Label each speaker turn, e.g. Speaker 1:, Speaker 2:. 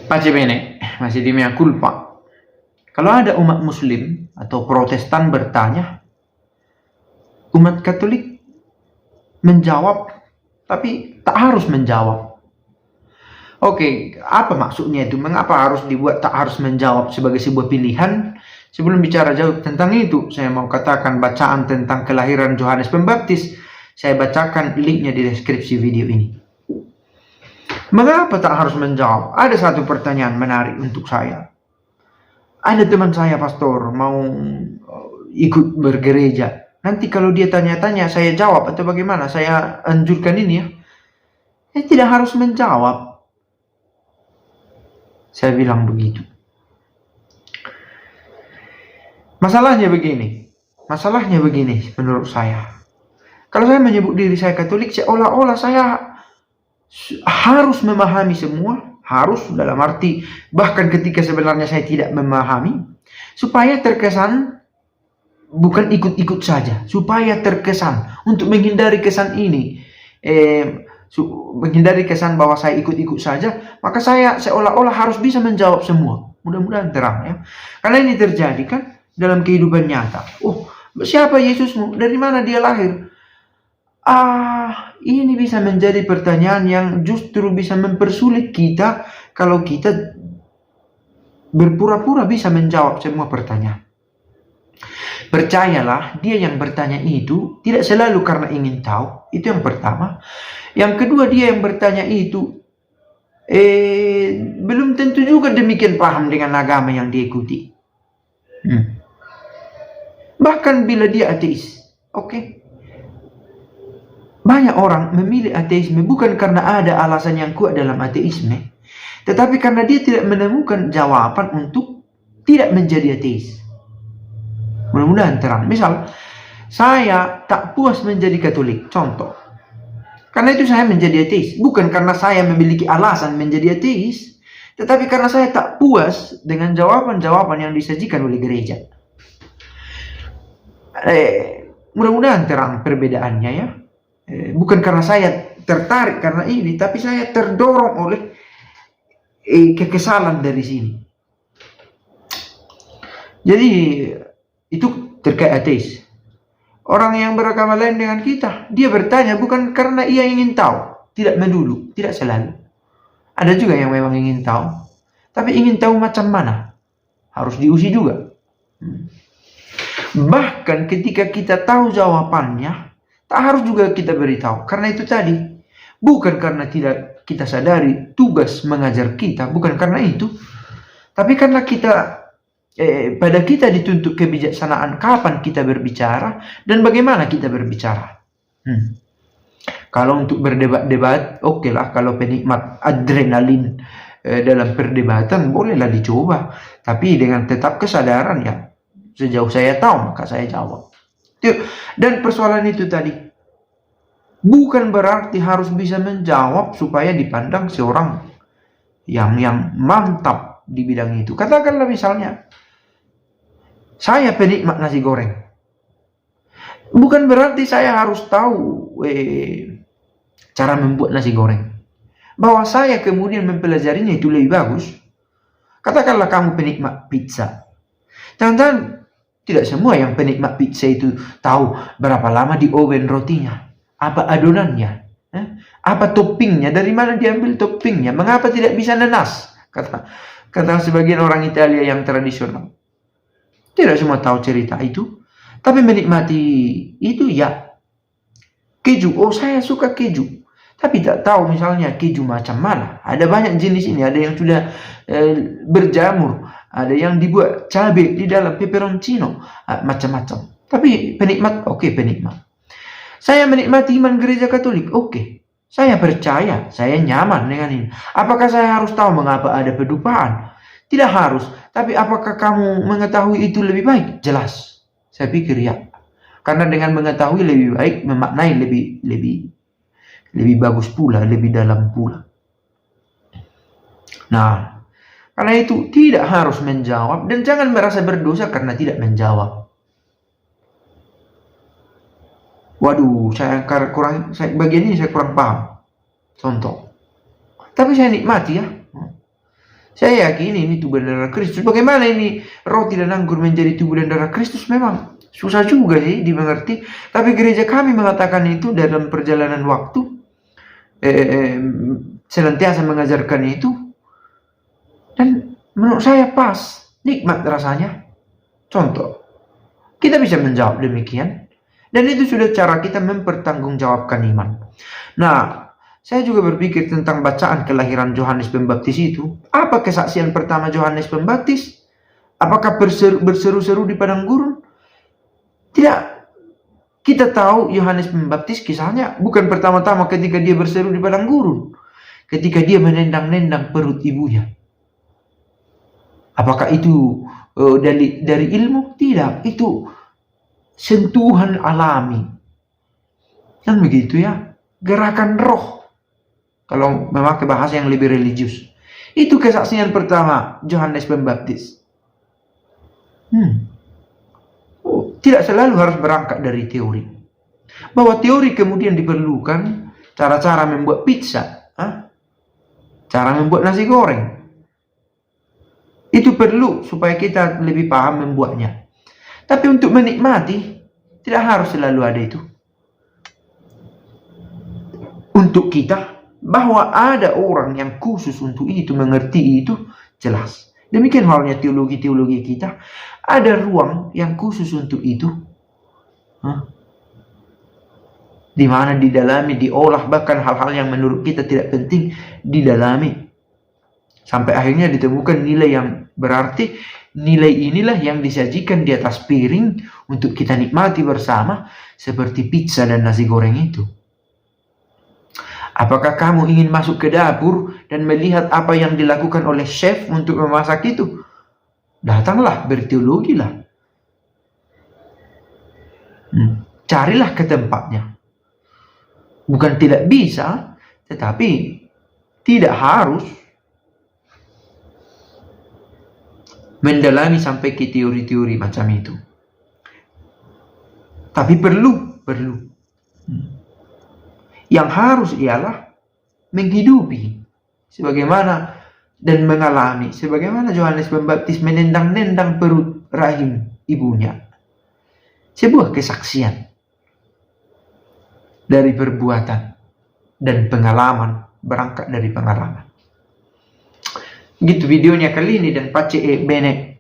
Speaker 1: Pace bene, masih di mea culpa. Kalau ada umat muslim atau protestan bertanya, umat katolik menjawab, tapi tak harus menjawab. Oke, apa maksudnya itu? Mengapa harus dibuat tak harus menjawab sebagai sebuah pilihan? Sebelum bicara jauh tentang itu, saya mau katakan bacaan tentang kelahiran Yohanes Pembaptis. Saya bacakan linknya di deskripsi video ini. Mengapa tak harus menjawab? Ada satu pertanyaan menarik untuk saya. Ada teman saya pastor mau ikut bergereja. Nanti kalau dia tanya-tanya saya jawab atau bagaimana? Saya anjurkan ini ya. Tidak harus menjawab. Saya bilang begitu. Masalahnya begini menurut saya. Kalau saya menyebut diri saya Katolik, seolah-olah saya harus memahami semua, harus dalam arti bahkan ketika sebenarnya saya tidak memahami, supaya terkesan bukan ikut-ikut saja, supaya terkesan untuk menghindari kesan ini, menghindari kesan bahwa saya ikut-ikut saja, maka saya seolah-olah harus bisa menjawab semua. Mudah-mudahan terang ya, karena ini terjadi kan dalam kehidupan nyata. Oh, siapa Yesusmu? Dari mana dia lahir? Ini bisa menjadi pertanyaan yang justru bisa mempersulit kita kalau kita berpura-pura bisa menjawab semua pertanyaan. Percayalah, dia yang bertanya itu tidak selalu karena ingin tahu. Itu yang pertama. Yang kedua, dia yang bertanya itu belum tentu juga demikian paham dengan agama yang diikuti. Bahkan bila dia ateis, oke. Banyak orang memilih ateisme bukan karena ada alasan yang kuat dalam ateisme, tetapi karena dia tidak menemukan jawaban untuk tidak menjadi ateis. Mudah-mudahan terang. Misal, saya tak puas menjadi Katolik, contoh. Karena itu saya menjadi ateis. Bukan karena saya memiliki alasan menjadi ateis, tetapi karena saya tak puas dengan jawaban-jawaban yang disajikan oleh gereja. Mudah-mudahan terang perbedaannya ya. Bukan karena saya tertarik karena ini, tapi saya terdorong oleh kekesalan dari sini. Jadi itu terkait ateis. Orang yang beragama lain dengan kita, dia bertanya bukan karena ia ingin tahu, tidak melulu, tidak selalu. Ada juga yang memang ingin tahu, tapi ingin tahu macam mana, harus diuji juga. Bahkan ketika kita tahu jawabannya, tak harus juga kita beritahu. Karena itu tadi, bukan karena tidak kita sadari tugas mengajar kita, bukan karena itu, tapi karena pada kita dituntut kebijaksanaan kapan kita berbicara dan bagaimana kita berbicara. Kalau untuk berdebat-debat, oke lah. Kalau penikmat adrenalin dalam perdebatan, bolehlah dicoba. Tapi dengan tetap kesadaran ya, sejauh saya tahu maka saya jawab. Dan persoalan itu tadi bukan berarti harus bisa menjawab supaya dipandang seorang yang mantap di bidang itu. Katakanlah misalnya, saya penikmat nasi goreng. Bukan berarti saya harus tahu cara membuat nasi goreng. Bahwa saya kemudian mempelajarinya itu lebih bagus. Katakanlah kamu penikmat pizza. Jangan-jangan tidak semua yang penikmat pizza itu tahu berapa lama di oven rotinya, apa adonannya, apa toppingnya, dari mana diambil toppingnya, mengapa tidak bisa nanas, kata sebagian orang Italia yang tradisional. Tidak semua tahu cerita itu, tapi menikmati itu ya. Keju, oh saya suka keju, tapi tak tahu misalnya keju macam mana. Ada banyak jenis ini, ada yang sudah berjamur, ada yang dibuat cabai di dalam peperoncino, macam-macam. Tapi penikmat, oke, penikmat. Saya menikmati iman gereja Katolik, oke. Saya percaya, saya nyaman dengan ini. Apakah saya harus tahu mengapa ada pedupaan? Tidak harus. Tapi apakah kamu mengetahui itu lebih baik? Jelas. Saya pikir ya. Karena dengan mengetahui lebih baik, memaknai lebih bagus pula, lebih dalam pula. Nah, karena itu tidak harus menjawab dan jangan merasa berdosa karena tidak menjawab. Waduh, bagian ini saya kurang paham. Contoh. Tapi saya nikmati ya. Saya yakin ini tubuh dan darah Kristus. Bagaimana ini roti dan anggur menjadi tubuh dan darah Kristus? Memang susah juga sih dimengerti. Tapi gereja kami mengatakan itu dalam perjalanan waktu. Senantiasa mengajarkan itu. Dan menurut saya pas. Nikmat rasanya. Contoh. Kita bisa menjawab demikian. Dan itu sudah cara kita mempertanggungjawabkan iman. Nah, saya juga berpikir tentang bacaan kelahiran Yohanes Pembaptis itu. Apa kesaksian pertama Yohanes Pembaptis? Apakah berseru-seru di padang gurun? Tidak. Kita tahu Yohanes Pembaptis kisahnya bukan pertama-tama ketika dia berseru di padang gurun. Ketika dia menendang-nendang perut ibunya. Apakah itu dari ilmu? Tidak. Itu sentuhan alami. Kan begitu ya. Gerakan roh. Kalau memakai bahasa yang lebih religius. Itu kesaksian pertama Yohanes Pembaptis. Tidak selalu harus berangkat dari teori. Bahwa teori kemudian diperlukan cara-cara membuat pizza. Cara membuat nasi goreng. Itu perlu supaya kita lebih paham membuatnya. Tapi untuk menikmati, tidak harus selalu ada itu. Untuk kita, bahwa ada orang yang khusus untuk itu, mengerti itu, jelas. Demikian halnya teologi-teologi kita. Ada ruang yang khusus untuk itu. Di mana didalami, diolah, bahkan hal-hal yang menurut kita tidak penting, didalami. Sampai akhirnya ditemukan nilai yang berarti. Nilai inilah yang disajikan di atas piring untuk kita nikmati bersama, seperti pizza dan nasi goreng itu. Apakah kamu ingin masuk ke dapur dan melihat apa yang dilakukan oleh chef untuk memasak itu? Datanglah, berteologilah. Carilah ke tempatnya. Bukan tidak bisa, tetapi tidak harus mendalami sampai ke teori-teori macam itu. Tapi perlu. Yang harus ialah menghidupi sebagaimana dan mengalami sebagaimana Yohanes Pembaptis menendang-nendang perut rahim ibunya. Sebuah kesaksian dari perbuatan dan pengalaman, berangkat dari pengalaman. Gitu videonya kali ini, dan pace bene